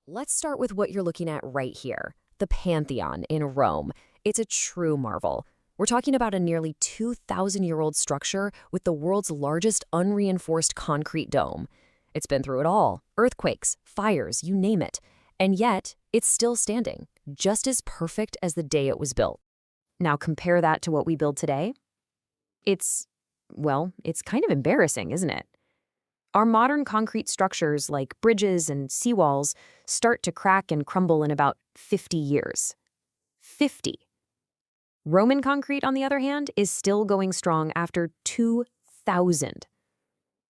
Let's start with what you're looking at right here, the Pantheon in Rome. It's a true marvel. We're talking about a nearly 2,000-year-old structure with the world's largest unreinforced concrete dome. It's been through it all, earthquakes, fires, you name it. And yet, it's still standing, just as perfect as the day it was built. Now compare that to what we build today. It's kind of embarrassing, isn't it? Our modern concrete structures like bridges and seawalls start to crack and crumble in about 50 years. 50. Roman concrete, on the other hand, is still going strong after 2,000.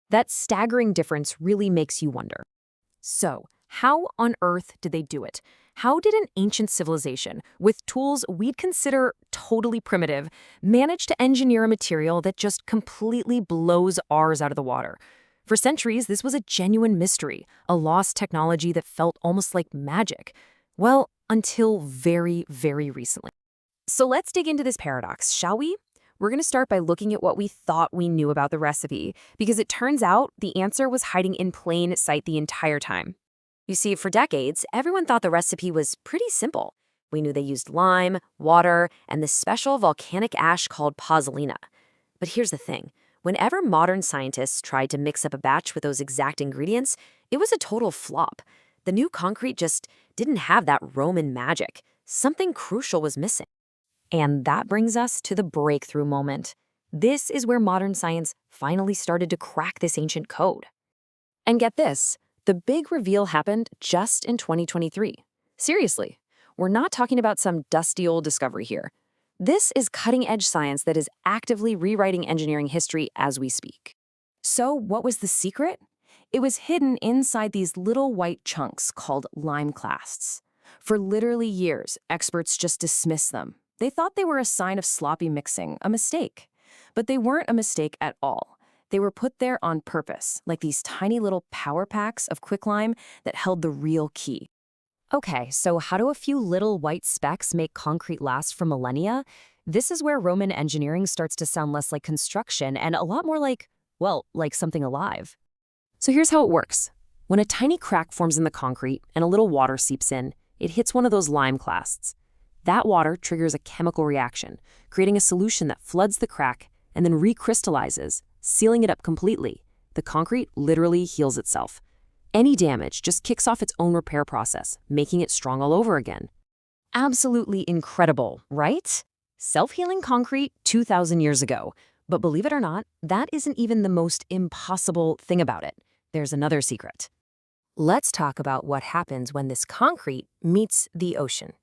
That staggering difference really makes you wonder. So, how on earth did they do it? How did an ancient civilization, with tools we'd consider totally primitive, manage to engineer a material that just completely blows ours out of the water? For centuries, this was a genuine mystery, a lost technology that felt almost like magic. Well, until very, very recently. So let's dig into this paradox, shall we? We're going to start by looking at what we thought we knew about the recipe, because it turns out the answer was hiding in plain sight the entire time. You see, for decades, everyone thought the recipe was pretty simple. We knew they used lime, water, and this special volcanic ash called pozzolana. But here's the thing. Whenever modern scientists tried to mix up a batch with those exact ingredients, it was a total flop. The new concrete just didn't have that Roman magic. Something crucial was missing. And that brings us to the breakthrough moment. This is where modern science finally started to crack this ancient code. And get this, the big reveal happened just in 2023. Seriously, we're not talking about some dusty old discovery here. This is cutting-edge science that is actively rewriting engineering history as we speak. So what was the secret? It was hidden inside these little white chunks called lime clasts. For literally years, experts just dismissed them. They thought they were a sign of sloppy mixing, a mistake. But they weren't a mistake at all. They were put there on purpose, like these tiny little power packs of quicklime that held the real key. Okay, so how do a few little white specks make concrete last for millennia? This is where Roman engineering starts to sound less like construction and a lot more like, well, like something alive. So here's how it works. When a tiny crack forms in the concrete and a little water seeps in, it hits one of those lime clasts. That water triggers a chemical reaction, creating a solution that floods the crack and then recrystallizes, sealing it up completely. The concrete literally heals itself. Any damage just kicks off its own repair process, making it strong all over again. Absolutely incredible, right? Self-healing concrete 2,000 years ago. But believe it or not, that isn't even the most impossible thing about it. There's another secret. Let's talk about what happens when this concrete meets the ocean.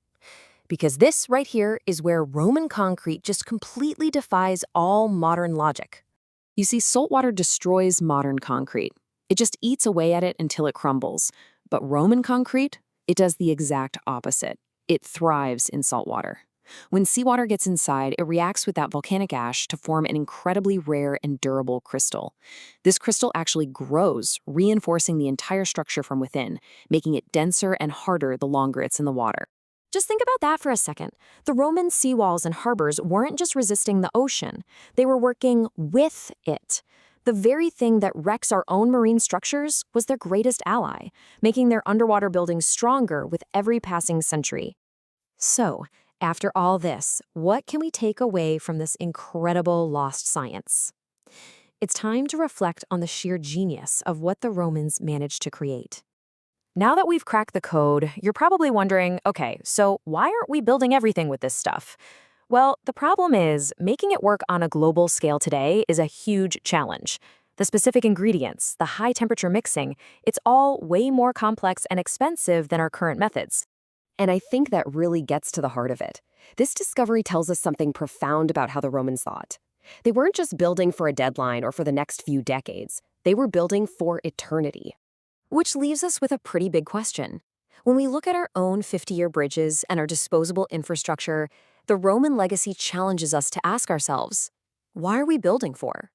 Because this right here is where Roman concrete just completely defies all modern logic. You see, saltwater destroys modern concrete. It just eats away at it until it crumbles. But Roman concrete, it does the exact opposite. It thrives in salt water. When seawater gets inside, it reacts with that volcanic ash to form an incredibly rare and durable crystal. This crystal actually grows, reinforcing the entire structure from within, making it denser and harder the longer it's in the water. Just think about that for a second. The Roman seawalls and harbors weren't just resisting the ocean. They were working with it. The very thing that wrecks our own marine structures was their greatest ally, making their underwater buildings stronger with every passing century. So, after all this, what can we take away from this incredible lost science? It's time to reflect on the sheer genius of what the Romans managed to create. Now that we've cracked the code, you're probably wondering, okay, so why aren't we building everything with this stuff? Well, the problem is, making it work on a global scale today is a huge challenge. The specific ingredients, the high-temperature mixing, it's all way more complex and expensive than our current methods. And I think that really gets to the heart of it. This discovery tells us something profound about how the Romans thought. They weren't just building for a deadline or for the next few decades. They were building for eternity. Which leaves us with a pretty big question. When we look at our own 50-year bridges and our disposable infrastructure, the Roman legacy challenges us to ask ourselves, why are we building for?